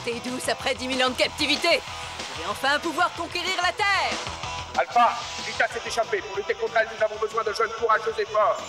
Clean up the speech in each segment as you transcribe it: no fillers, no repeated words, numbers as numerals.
forte et douce après 10 000 ans de captivité. Je vais enfin pouvoir conquérir la Terre. Alpha, Rita s'est échappée. Pour lutter contre elle, nous avons besoin de jeunes courageux et forts.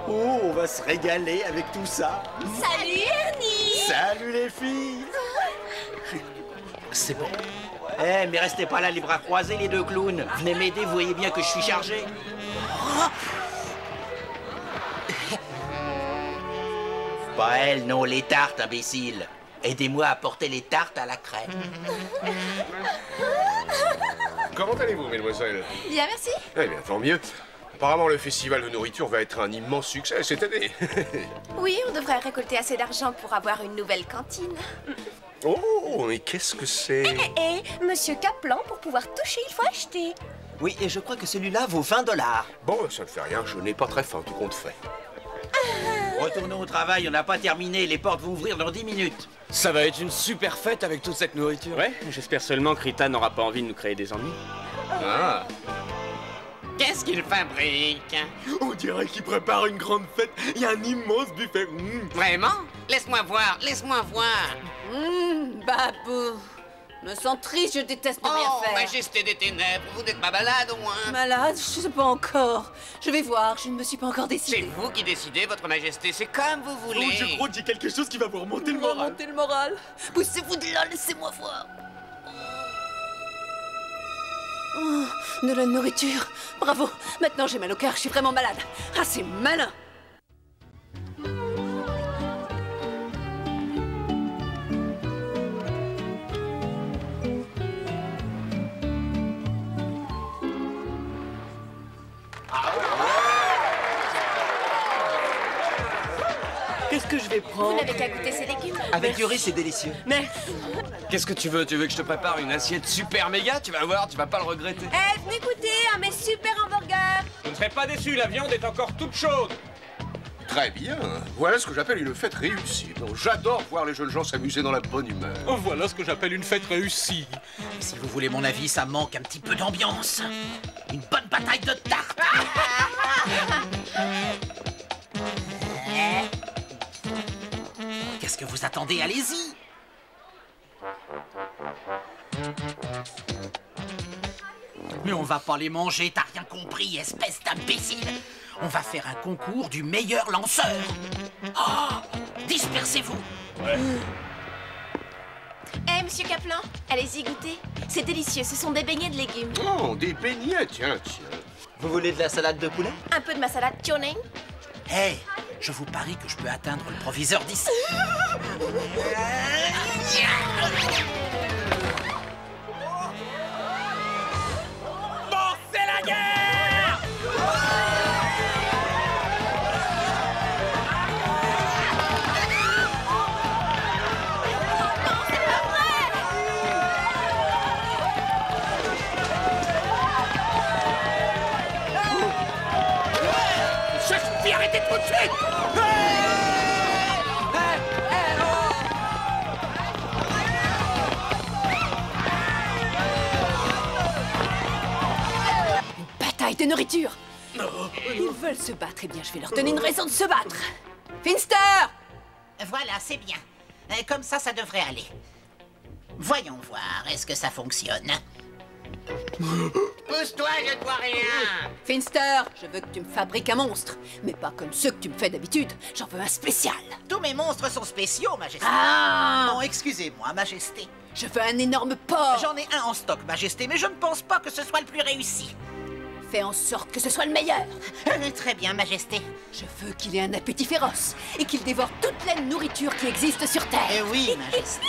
Oh, on va se régaler avec tout ça. Salut Ernie! Salut les filles. C'est bon. Eh, mais restez pas là les bras croisés, les deux clowns. Venez m'aider, vous voyez bien que je suis chargé. Pas elle, non, les tartes, imbécile. Aidez-moi à porter les tartes à la crème. Comment allez-vous, mesdemoiselles? Bien, merci. Eh bien, tant mieux. Apparemment, le festival de nourriture va être un immense succès cette année. Oui, on devrait récolter assez d'argent pour avoir une nouvelle cantine. Oh, mais qu'est-ce que c'est? Monsieur Kaplan, pour pouvoir toucher, il faut acheter. Oui, et je crois que celui-là vaut 20 $. Bon, ça ne fait rien, je n'ai pas très faim, tout compte fait. Retournons au travail, on n'a pas terminé. Les portes vont ouvrir dans 10 minutes. Ça va être une super fête avec toute cette nourriture. Ouais, j'espère seulement que Rita n'aura pas envie de nous créer des ennuis. Ah. Qu'est-ce qu'il fabrique? On dirait qu'il prépare une grande fête. Il y a un immense buffet. Vraiment? Laisse-moi voir, laisse-moi voir. Babou. Je me sens triste, je déteste ne rien Oh, faire. majesté des ténèbres, vous n'êtes pas malade au moins? Malade, je sais pas encore. Je vais voir, je ne me suis pas encore C'est décidée. vous qui décidez, votre majesté, c'est comme vous voulez. Oh, je crois que j'ai quelque chose qui va vous remonter le moral. Remontez le moral. Poussez-vous de là, laissez-moi voir. Oh, de la nourriture. Bravo. Maintenant j'ai mal au cœur, je suis vraiment malade. Ah, c'est malin. Qu'est-ce que je vais Vous prendre? n'avez qu'à goûter ces légumes. Avec du riz, c'est délicieux. Mais qu'est-ce que tu veux? Tu veux que je te prépare une assiette super méga? Tu vas voir, tu vas pas le regretter. Venez goûter un mes super hamburgers. Vous ne serez pas déçus, la viande est encore toute chaude. Très bien. Voilà ce que j'appelle une fête réussie. Donc, j'adore voir les jeunes gens s'amuser dans la bonne humeur. Oh, voilà ce que j'appelle une fête réussie. Si vous voulez mon avis, ça manque un petit peu d'ambiance. Une bonne bataille de tartes. Qu'est-ce que vous attendez? Allez-y. Mais on va pas les manger, t'as rien compris, espèce d'imbécile. On va faire un concours du meilleur lanceur. Oh, dispersez-vous. Monsieur Kaplan, allez-y goûter. C'est délicieux, ce sont des beignets de légumes. Oh, des beignets, tiens, tiens. Vous voulez de la salade de poulet? Un peu de ma salade Tioning. Hey, je vous parie que je peux atteindre le proviseur d'ici. Bon, c'est la guerre! Ça suffit, arrêtez tout de suite! Bataille de nourriture. Ils veulent se battre, eh bien je vais leur donner une raison de se battre. Finster! Voilà, c'est bien. Comme ça devrait aller. Voyons voir, est-ce que ça fonctionne? Pousse-toi, je ne vois rien. Finster, je veux que tu me fabriques un monstre. Mais pas comme ceux que tu me fais d'habitude. J'en veux un spécial. Tous mes monstres sont spéciaux, Majesté. Ah! Non, excusez-moi, Majesté. Je veux un énorme porc. J'en ai un en stock, Majesté, mais je ne pense pas que ce soit le plus réussi. Fais en sorte que ce soit le meilleur. Très bien, Majesté. Je veux qu'il ait un appétit féroce et qu'il dévore toute la nourriture qui existe sur Terre. Eh oui, Majesté.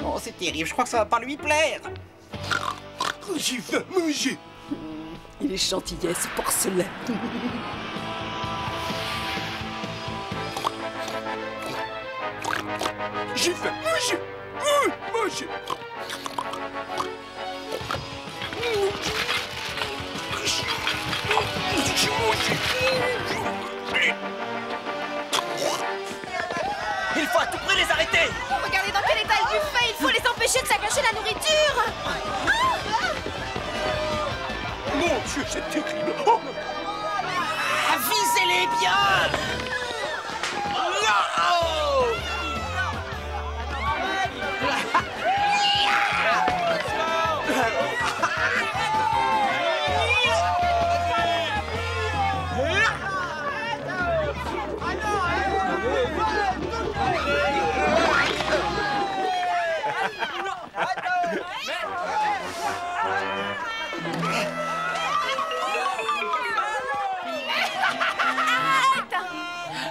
Oh, c'est terrible, je crois que ça va pas lui plaire. J'ai faim, manger. Il est chantilly, ce porcelain. J'ai faim, manger. Manger. Il faut à tout prix les arrêter. Regardez dans quel état est le buffet. Il faut les empêcher de s'accrocher la nourriture. Mon Dieu, c'est terrible. Oh. Visez-les bien.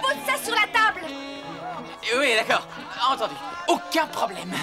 Pose ça sur la table. Oui, d'accord. Entendu. Aucun problème.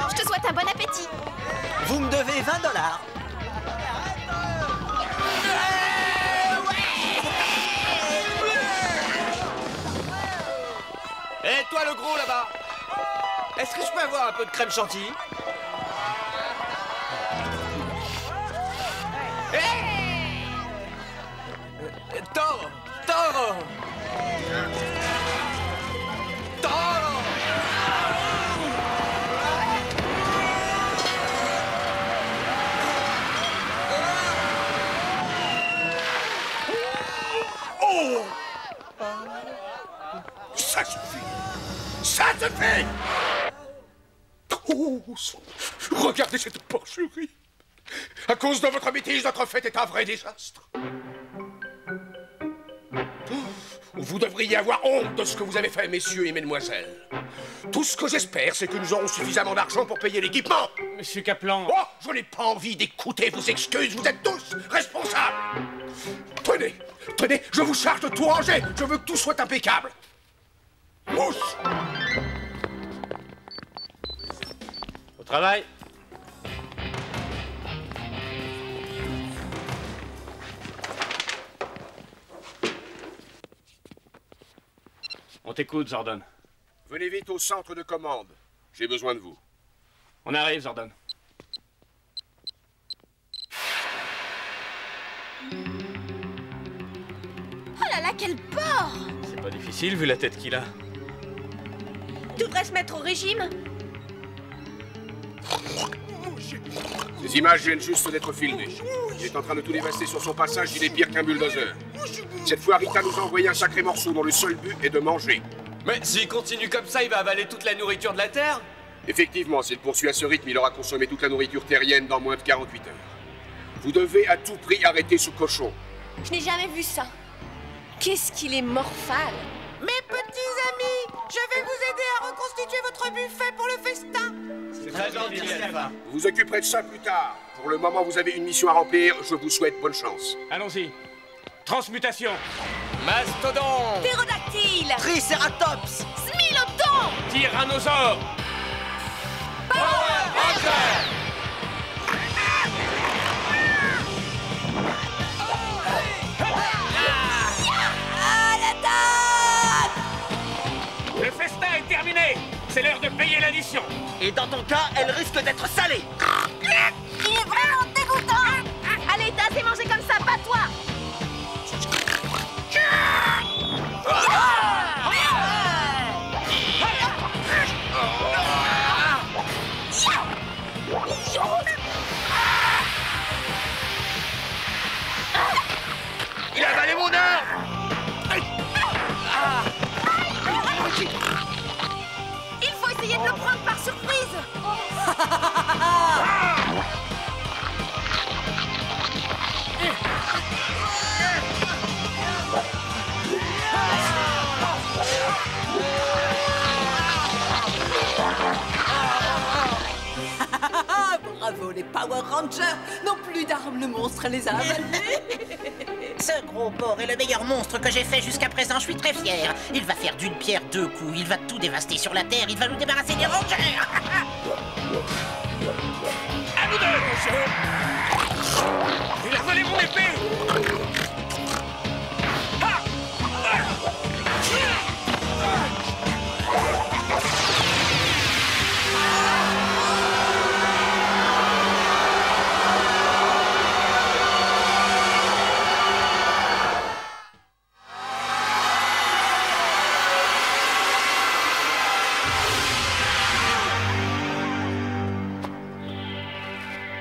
Je te souhaite un bon appétit. Vous me devez $20. Hé, toi le gros là-bas, est-ce que je peux avoir un peu de crème chantilly? Toro! Toro! Toro! Oh. Ça suffit. Ça suffit. Oh, regardez cette porcherie. À cause de votre bêtise, notre fête est un vrai désastre. Vous devriez avoir honte de ce que vous avez fait, messieurs et mesdemoiselles. Tout ce que j'espère, c'est que nous aurons suffisamment d'argent pour payer l'équipement. Monsieur Kaplan. Oh, je n'ai pas envie d'écouter vos excuses, vous êtes tous responsables. Tenez, tenez, je vous charge de tout ranger. Je veux que tout soit impeccable. Mousse. Au travail. On t'écoute, Zordon. Venez vite au centre de commande. J'ai besoin de vous. On arrive, Zordon. Oh là là, quel porc! C'est pas difficile vu la tête qu'il a. Tu devrais se mettre au régime. Ces images viennent juste d'être filmées. Il est en train de tout dévaster sur son passage, il est pire qu'un bulldozer. Cette fois, Rita nous a envoyé un sacré morceau dont le seul but est de manger. Mais s'il continue comme ça, il va avaler toute la nourriture de la Terre? Effectivement, s'il poursuit à ce rythme, il aura consommé toute la nourriture terrienne dans moins de 48 heures. Vous devez à tout prix arrêter ce cochon. Je n'ai jamais vu ça. Qu'est-ce qu'il est morphal. Mes petits amis, je vais vous aider à reconstituer votre buffet pour le festin. C'est très gentil, Alpha. Vous vous occuperez de ça plus tard. Pour le moment, vous avez une mission à remplir. Je vous souhaite bonne chance. Allons-y. Transmutation. Mastodon. Ptérodactyle. Triceratops. Smilodon. Tyrannosaure. Power Ranger. Le festin est terminé. C'est l'heure de payer l'addition. Et dans ton cas, elle risque d'être salée. Il est vraiment dégoûtant. Allez, t'as assez mangé comme ça, pas toi. Il a avalé mon heure. Il faut essayer de le prendre par surprise. Bravo, les Power Rangers n'ont plus d'armes, le monstre les a avalés. Ce gros porc est le meilleur monstre que j'ai fait jusqu'à présent, je suis très fier. Il va faire d'une pierre deux coups, il va tout dévaster sur la Terre, il va nous débarrasser des Rangers. À nous deux, monsieur. Il a volé mon épée.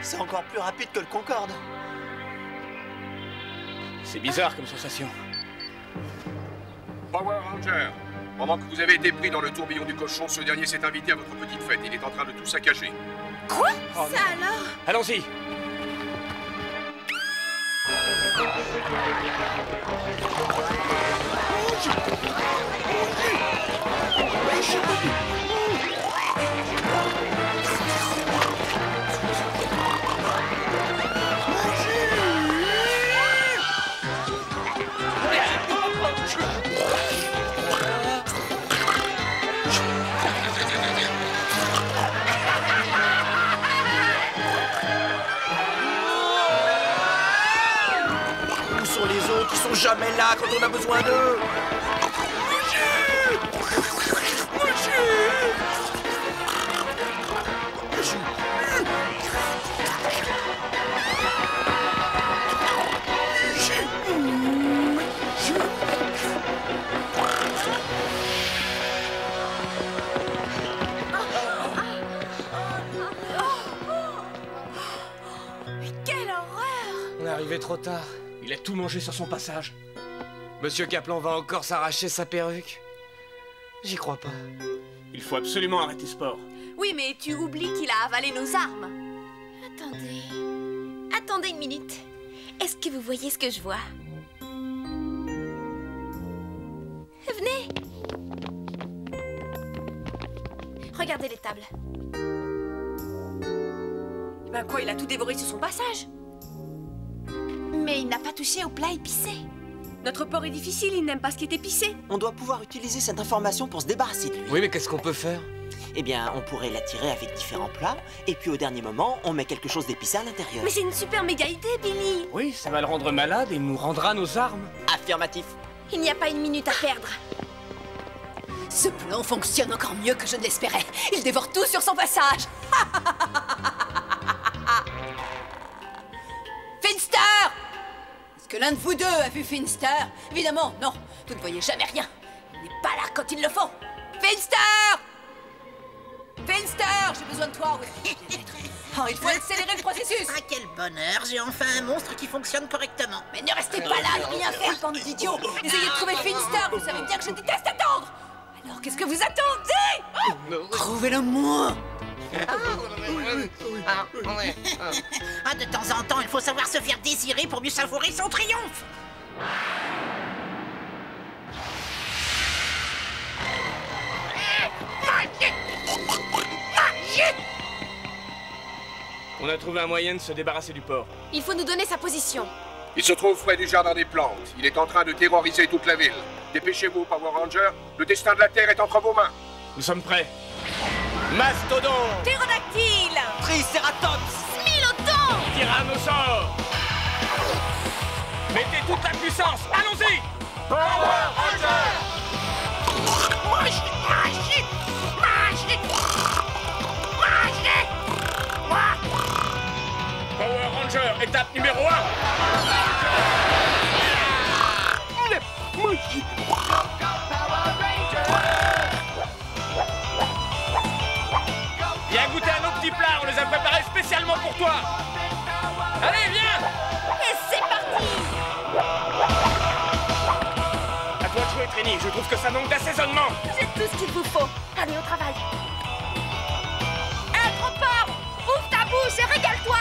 C'est encore plus rapide que le Concorde. C'est bizarre comme sensation. Power Ranger, pendant que vous avez été pris dans le tourbillon du cochon, ce dernier s'est invité à votre petite fête. Il est en train de tout saccager. Quoi? Ça alors? Allons-y. Où sont les autres? Ils sont jamais là quand on a besoin d'eux. Quelle horreur! On est arrivé trop tard. Il a tout mangé sur son passage. Monsieur Kaplan va encore s'arracher sa perruque. J'y crois pas. Il faut absolument arrêter ce sport. Oui, mais tu oublies qu'il a avalé nos armes. Attendez. Attendez une minute. Est-ce que vous voyez ce que je vois? Venez. Regardez les tables. Ben quoi, il a tout dévoré sur son passage. Mais il n'a pas touché au plat épicé. Notre porc est difficile, il n'aime pas ce qui est épicé. On doit pouvoir utiliser cette information pour se débarrasser de lui. Oui, mais qu'est-ce qu'on peut faire? Eh bien, on pourrait l'attirer avec différents plats, et puis au dernier moment, on met quelque chose d'épicé à l'intérieur. Mais c'est une super méga idée, Billy. Oui, ça va le rendre malade et il nous rendra nos armes. Affirmatif. Il n'y a pas une minute à perdre. Ce plan fonctionne encore mieux que je ne l'espérais. Il dévore tout sur son passage. Finster! Est-ce que l'un de vous deux a vu Finster? Évidemment, non. Vous ne voyez jamais rien. Il n'est pas là quand il le faut. Finster! Finster, j'ai besoin de toi. Où est-ce que tu viens d'être? Oh, il faut accélérer le processus. Ah, quel bonheur, j'ai enfin un monstre qui fonctionne correctement. Mais ne restez pas là à rien faire, bande d'idiots. Essayez de trouver Finster, vous savez bien que je déteste attendre. Alors qu'est-ce que vous attendez? Trouvez-le moi. Ah, de temps en temps, il faut savoir se faire désirer pour mieux savourer son triomphe. On a trouvé un moyen de se débarrasser du porc. Il faut nous donner sa position. Il se trouve près du jardin des plantes. Il est en train de terroriser toute la ville. Dépêchez-vous, Power Ranger. Le destin de la Terre est entre vos mains. Nous sommes prêts. Mastodon! Ptérodactyle! Triceratops! Smilodon! Tyrannosaure! Mettez toute la puissance! Allons-y! Power Ranger! Power Ranger, étape numéro 1! Viens goûter à nos petits plats, on les a préparés spécialement pour toi! Allez, viens! Et c'est parti! À toi de jouer, Trini, je trouve que ça manque d'assaisonnement! C'est tout ce qu'il vous faut. Allez, au travail. Un gros porc! Ouvre ta bouche et régale-toi!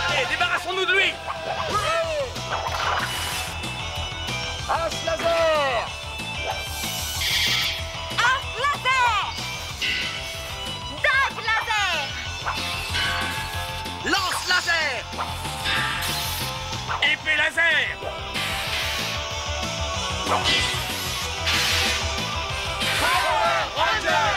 Allez, débarrassons-nous de lui! As laser! Arc laser! Dague laser! Lance laser! Épée laser! Power Ranger!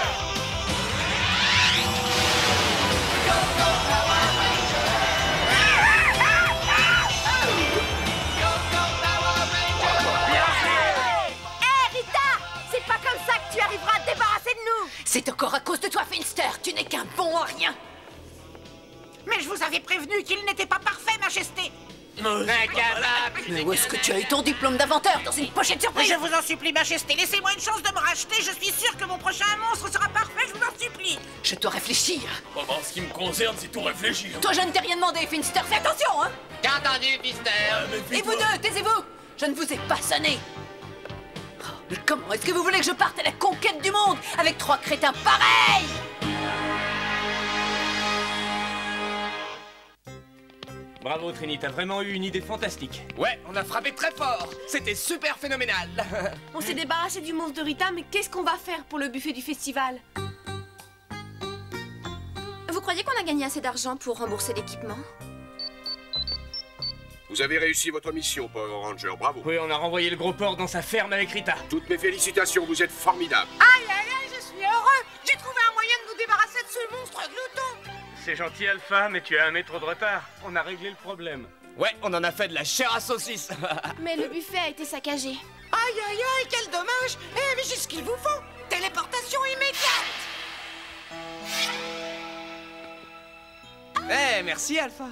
Hé, Rita! C'est pas comme ça que tu arriveras à te débarrasser de nous! C'est encore à cause de toi, Finster. Tu n'es qu'un bon à rien. Mais je vous avais prévenu qu'il n'était pas parfait, Majesté. Mais où est-ce que tu as eu ton diplôme d'inventeur? Dans une pochette surprise? Je vous en supplie, Majesté, laissez-moi une chance de me racheter. Je suis sûr que mon prochain monstre sera parfait, je vous en supplie. Je dois réfléchir. En ce qui me concerne, c'est tout réfléchir. Toi, je ne t'ai rien demandé, Finster. Fais attention, hein. Qu'entendu, Mister? Et vous deux, taisez-vous. Je ne vous ai pas sonné. Oh, mais comment est-ce que vous voulez que je parte à la conquête du monde avec 3 crétins pareils? Bravo, Trini, t'as vraiment eu une idée fantastique. Ouais, on a frappé très fort. C'était super phénoménal. On s'est débarrassé du monstre de Rita, mais qu'est-ce qu'on va faire pour le buffet du festival? Vous croyez qu'on a gagné assez d'argent pour rembourser l'équipement? Vous avez réussi votre mission, Power Ranger. Bravo. Oui, on a renvoyé le gros porc dans sa ferme avec Rita. Toutes mes félicitations, vous êtes formidables. Aïe, aïe, aïe, je suis heureux. J'ai trouvé un moyen de nous débarrasser de ce monstre glouton. C'est gentil, Alpha, mais tu as un métro de retard. On a réglé le problème. Ouais, on en a fait de la chair à saucisse. Mais le buffet a été saccagé. Aïe, aïe, aïe, quel dommage. Eh, mais j'ai ce qu'il vous faut. Téléportation immédiate. Eh, merci, Alpha.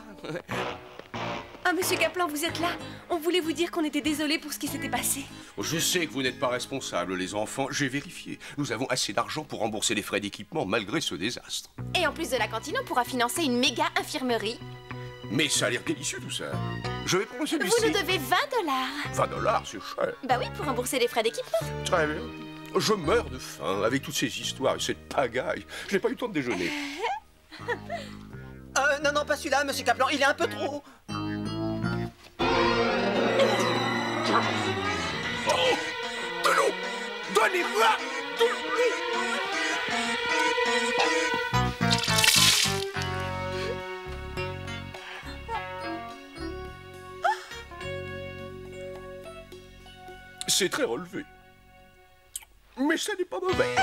Ah, monsieur Kaplan, vous êtes là? On voulait vous dire qu'on était désolé pour ce qui s'était passé. Je sais que vous n'êtes pas responsables, les enfants. J'ai vérifié. Nous avons assez d'argent pour rembourser les frais d'équipement malgré ce désastre. Et en plus de la cantine, on pourra financer une méga infirmerie. Mais ça a l'air délicieux, tout ça. Je vais prendre celui-ci. Vous nous devez 20 $. 20 $, c'est cher. Bah oui, pour rembourser les frais d'équipement. Très bien. Je meurs de faim avec toutes ces histoires et cette pagaille. Je n'ai pas eu le temps de déjeuner. Non, non, pas celui-là, monsieur Kaplan, il est un peu trop... Oh, de l'eau! Donnez-moi de l'eau! C'est très relevé. Mais ça n'est pas mauvais.